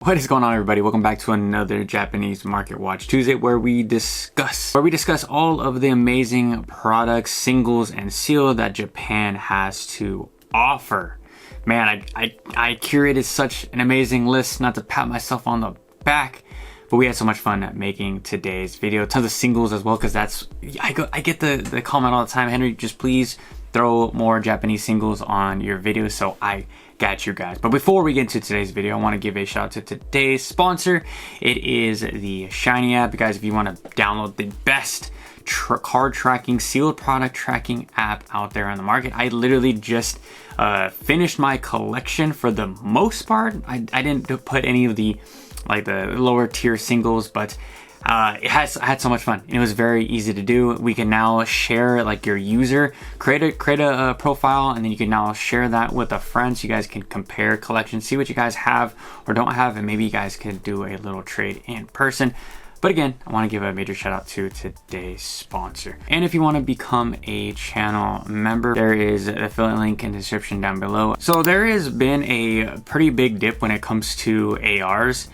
What is going on, everybody? Welcome back to another Japanese Market Watch Tuesday, where we discuss all of the amazing products, singles, and seal that Japan has to offer. Man, I curated such an amazing list, not to pat myself on the back, but we had so much fun making today's video. Tons of singles as well, because I get the comment all the time, Henry, just please throw more Japanese singles on your videos. So I got you guys. But before we get into today's video, I want to give a shout out to today's sponsor. It is the Shiny app. Guys, if you want to download the best card tracking, sealed product tracking app out there on the market, I literally just finished my collection for the most part. I didn't put any of the lower tier singles, but I had so much fun. It was very easy to do. We can now share your user, create a profile, and then you can now share that with a friend so you guys can compare collections, see what you guys have or don't have, and maybe you guys can do a little trade in person. But again, I want to give a major shout out to today's sponsor. And if you want to become a channel member, there is an affiliate link in the description down below. So there has been a pretty big dip when it comes to ARs.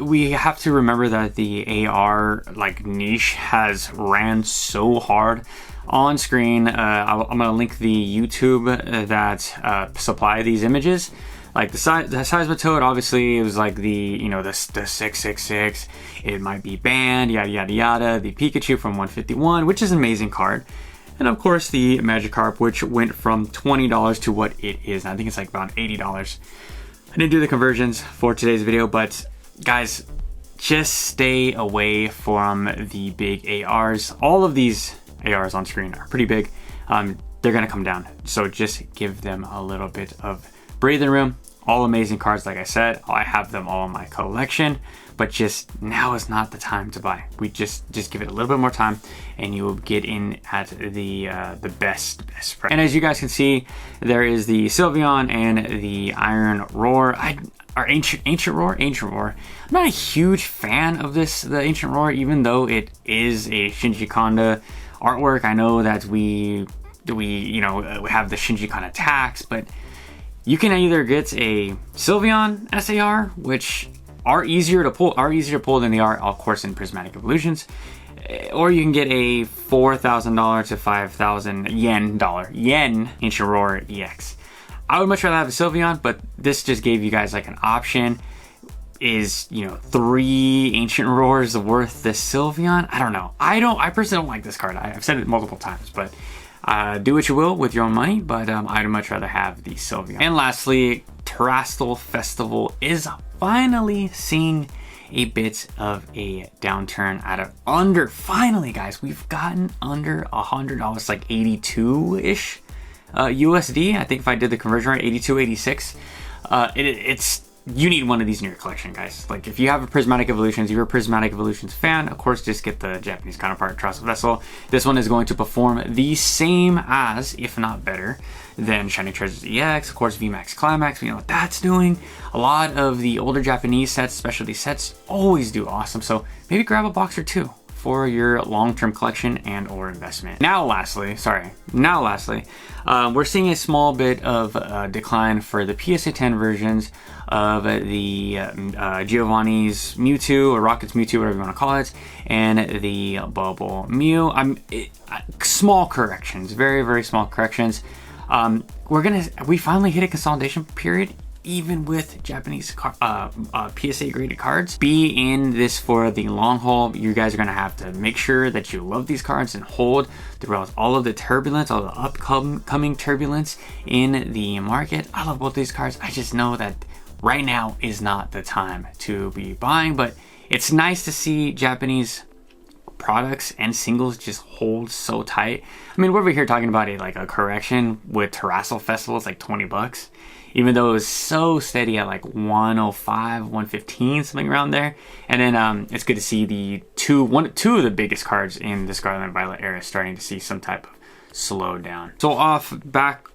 We have to remember that the AR niche has ran so hard. On screen, I'm gonna link the YouTube that supply these images. The Seismitoad, obviously it was the 666. It might be banned, yada yada yada. The Pikachu from 151, which is an amazing card. And of course the Magikarp, which went from $20 to what it is. I think it's about $80. I didn't do the conversions for today's video, but guys, just stay away from the big ARs. All of these ARs on screen are pretty big. They're gonna come down, so just give them a little bit of breathing room. All amazing cards, like I said. I have them all in my collection, but just now is not the time to buy. We just give it a little bit more time, and you will get in at the best price. And as you guys can see, there is the Sylveon and the Iron Roar. Ancient Roar. I'm not a huge fan of the Ancient Roar, even though it is a Shinji Kanda artwork. I know that we have the Shinji Kanda tax, but you can either get a Sylveon SAR, which are easier to pull than they are, of course, in Prismatic Evolutions, or you can get a $4,000 to 5,000 yen Ancient Roar EX. I would much rather have a Sylveon, but this just gave you guys an option. Is 3 Ancient Roars worth the Sylveon? I don't know. I personally don't like this card. I've said it multiple times, but do what you will with your own money, but I'd much rather have the Sylveon. And lastly, Terrastal Festival is finally seeing a bit of a downturn finally, guys, we've gotten under $100, 82-ish. USD, I think if I did the conversion right, 82, 86. You need one of these in your collection, guys. If you have a Prismatic Evolutions, you're a Prismatic Evolutions fan, of course, just get the Japanese counterpart, Terrastal Festival. This one is going to perform the same as, if not better, than Shiny Charizard EX, of course, VMAX Climax. We know what that's doing. A lot of the older Japanese sets, especially sets, always do awesome. So maybe grab a box or two for your long-term collection and or investment. Now lastly, we're seeing a small bit of decline for the PSA 10 versions of the Giovanni's Mewtwo, or Rocket's Mewtwo, whatever you want to call it, and the Bubble Mew. Small corrections, very, very small corrections. We finally hit a consolidation period, even with Japanese PSA graded cards. Be in this for the long haul. You guys are gonna have to make sure that you love these cards and hold throughout all of the turbulence, all the upcoming turbulence in the market. I love both these cards. I just know that right now is not the time to be buying, but it's nice to see Japanese products and singles just hold so tight. I mean, we're over here talking about a correction with Terrastal Festival. It's $20. Even though it was so steady at 105, 115, something around there. And then it's good to see the two of the biggest cards in the Scarlet and Violet era starting to see some type of slowdown. So off back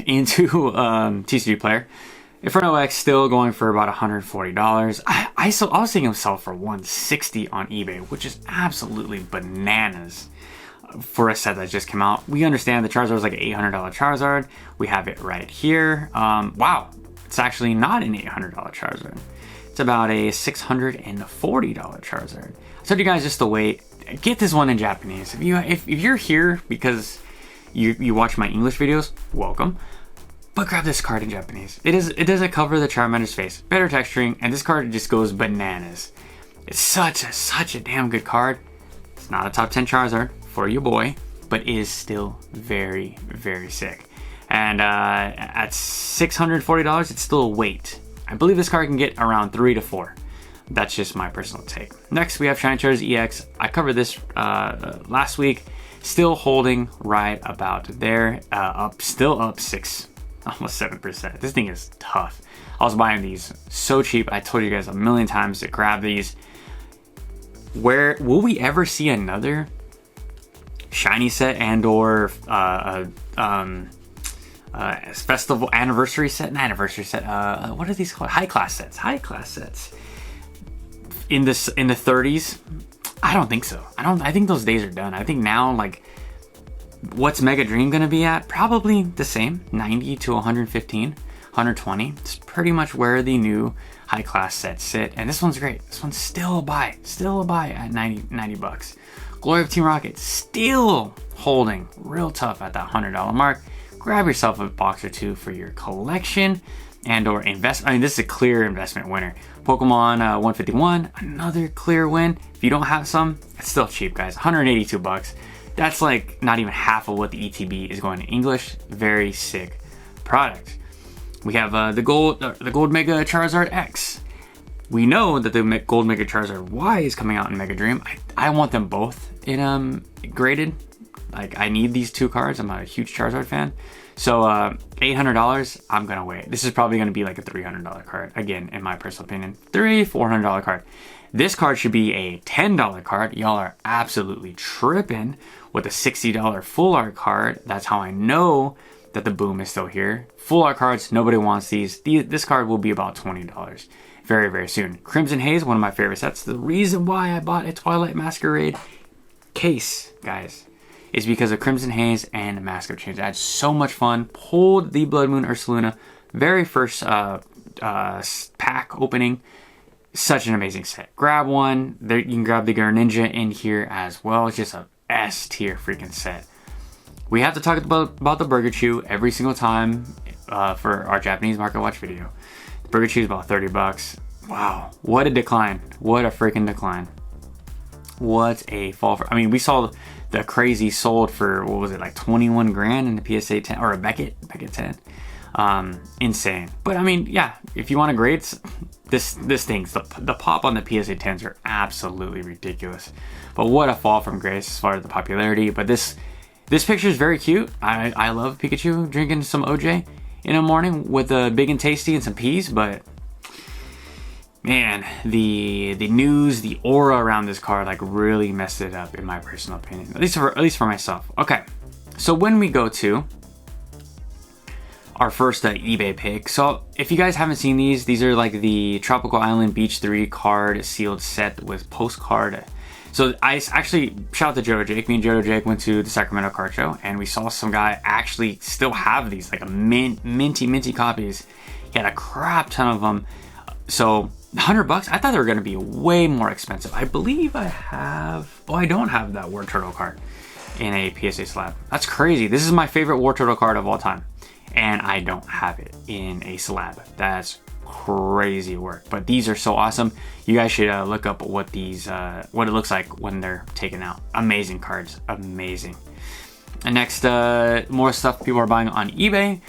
into TCG Player. Inferno X still going for about $140. I was seeing him sell for $160 on eBay, which is absolutely bananas for a set that just came out. We understand the Charizard was like an $800 Charizard. We have it right here. Wow, it's actually not an $800 Charizard. It's about a $640 Charizard. I told you guys just to wait. Get this one in Japanese. If you're here because you watch my English videos, welcome. But grab this card in Japanese. It doesn't cover the Charmander's face. Better texturing, and this card just goes bananas. It's such a damn good card. It's not a top 10 Charizard for your boy, but is still very, very sick. And at $640, it's still a wait. I believe this card can get around 3 to 4. That's just my personal take. Next, we have Shiny Charizard EX. I covered this last week. Still holding right about there. Still up 6, almost 7%. This thing is tough. I was buying these so cheap. I told you guys a million times to grab these. Where will we ever see another shiny set and or festival anniversary set? Not anniversary set. What are these called? High class sets. High class sets. In the 30s? I don't think so. I think those days are done. I think now, like, what's Mega Dream gonna be at? Probably the same, 90 to 115, 120. It's pretty much where the new high class sets sit. And this one's great. This one's still a buy at 90 bucks. Glory of Team Rocket still holding real tough at that $100 mark. Grab yourself a box or two for your collection and or invest. I mean, this is a clear investment winner. Pokemon 151, another clear win. If you don't have some, it's still cheap, guys. 182 bucks. That's like not even half of what the ETB is going to English. Very sick product. We have the gold Mega Charizard X. We know that the gold Mega Charizard Y is coming out in Mega Dream. I want them both in graded. Like, I need these two cards. I'm a huge Charizard fan. So $800, I'm gonna wait. This is probably gonna be like a $300 card. Again, in my personal opinion, $400 card. This card should be a $10 card. Y'all are absolutely tripping with a $60 full art card. That's how I know that the boom is still here. Full art cards, nobody wants these. This card will be about $20 very, very soon. Crimson Haze, one of my favorite sets. The reason why I bought a Twilight Masquerade case, guys, is because of Crimson Haze and Mask of Change. I had so much fun. Pulled the Blood Moon Ursaluna very first pack opening. Such an amazing set. Grab one. There, you can grab the Greninja in here as well. It's just a S tier freaking set. We have to talk about the Burger Chew every single time for our Japanese market watch video. The Burger Chew is about 30 bucks. Wow, what a decline. What a freaking decline. What a fall for, I mean, we saw the crazy sold for, what was it, like 21 grand in the PSA 10 or a Beckett 10. Insane. But I mean, yeah, if you want to grade this thing's the pop on the PSA 10s are absolutely ridiculous. But what a fall from grace as far as the popularity. But this picture is very cute. I love Pikachu drinking some OJ in the morning with a Big and Tasty and some peas, but man, the news, the aura around this card like really messed it up in my personal opinion. At least for myself. Okay. So when we go to our first eBay pick. So if you guys haven't seen these are like the Tropical Island Beach 3 card sealed set with postcard. So I actually, shout out to Joe Jake. Me and Joe Jake went to the Sacramento card show and we saw some guy actually still have these, like a minty copies. He had a crap ton of them. So $100, I thought they were gonna be way more expensive. I believe I have, I don't have that War Turtle card in a PSA slab. That's crazy. This is my favorite War Turtle card of all time. And I don't have it in a slab. That's crazy work. But these are so awesome. You guys should look up what these, what it looks like when they're taken out. Amazing cards, amazing. And next, more stuff people are buying on eBay.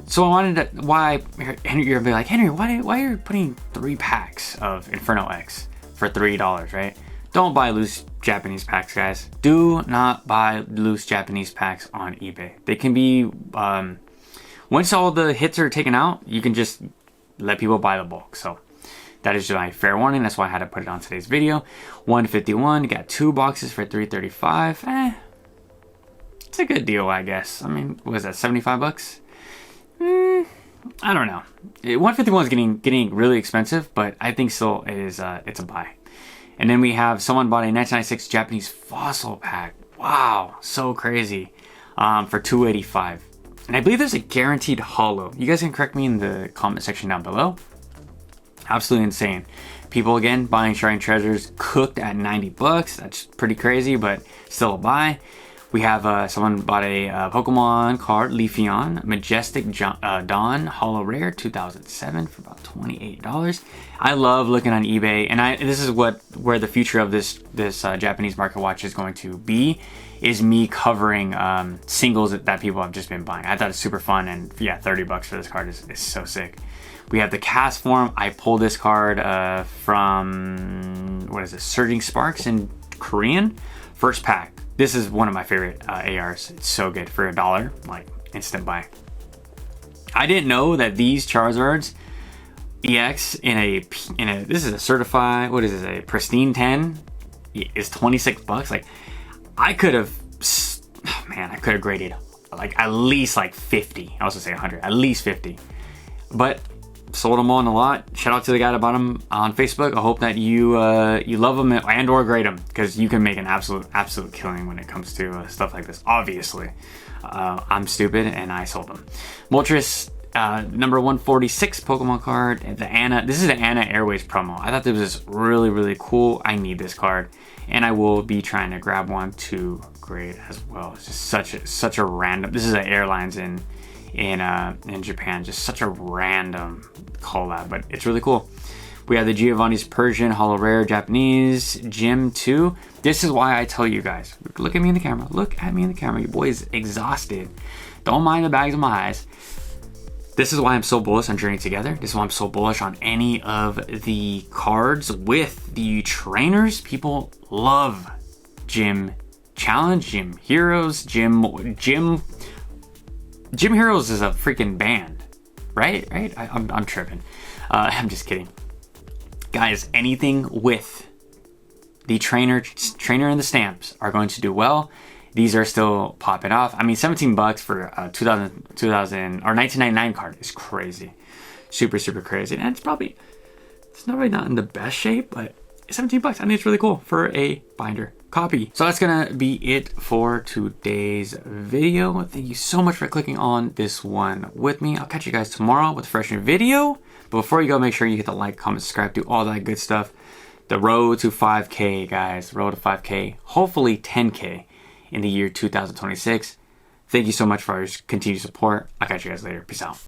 So I wanted to, why, Henry, you're gonna be like, Henry, why are you putting 3 packs of Inferno X for $3, right? Don't buy loose Japanese packs, guys. Do not buy loose Japanese packs on eBay. They can be, once all the hits are taken out, you can just let people buy the bulk. So that is my fair warning. That's why I had to put it on today's video. 151, you got 2 boxes for $335. It's a good deal, I guess. I mean, what is that, 75 bucks? I don't know. 151 is getting really expensive, but I think still it is, it's a buy. And then we have someone bought a 1996 Japanese fossil pack. Wow, so crazy. For $285. And I believe there's a guaranteed holo. You guys can correct me in the comment section down below. Absolutely insane. People again buying Shrine Treasures cooked at 90 bucks. That's pretty crazy, but still a buy. We have someone bought a Pokemon card, Leafeon, Majestic Dawn Holo Rare 2007 for about $28. I love looking on eBay, and this is where the future of this Japanese market watch is going to be, is me covering singles that people have just been buying. I thought it's super fun, and yeah, 30 bucks for this card is so sick. We have the cast form. I pulled this card from, what is it, Surging Sparks in Korean. First pack. This is one of my favorite ARs. It's so good for $1, like instant buy. I didn't know that these Charizards EX in a this is a certified, what is this, a pristine 10 is 26 bucks. Like I could have, man, I could have graded like at least like 50. I was gonna say 100, at least 50. But sold them all in a lot. Shout out to the guy that bought them on Facebook. I hope that you love them and or grade them, because you can make an absolute killing when it comes to stuff like this. Obviously, I'm stupid and I sold them. Moltres, number 146 Pokemon card. The Anna. This is the Anna Airways promo. I thought this was really cool. I need this card, and I will be trying to grab one to grade as well. It's just such a random. This is an airlines in Japan, just such a random collab, but it's really cool. We have the Giovanni's Persian Holo Rare Japanese Gym 2. This is why I tell you guys, look at me in the camera, look at me in the camera. Your boy is exhausted. Don't mind the bags of my eyes. This is why I'm so bullish on Journey Together. This is why I'm so bullish on any of the cards with the trainers. People love Gym Challenge, Gym Heroes, Gym Heroes is a freaking band, right? I'm tripping. I'm just kidding. Guys, anything with the trainer and the stamps are going to do well. These are still popping off. I mean, 17 bucks for a 2000 or 1999 card is crazy. Super crazy. And it's probably not in the best shape, but 17 bucks. I think it's really cool for a binder copy. So that's gonna be it for today's video. Thank you so much for clicking on this one with me. I'll catch you guys tomorrow with a fresh new video. But before you go, make sure you hit the like, comment, subscribe, do all that good stuff. The road to 5K, guys. Road to 5K. Hopefully 10K in the year 2026. Thank you so much for your continued support. I'll catch you guys later. Peace out.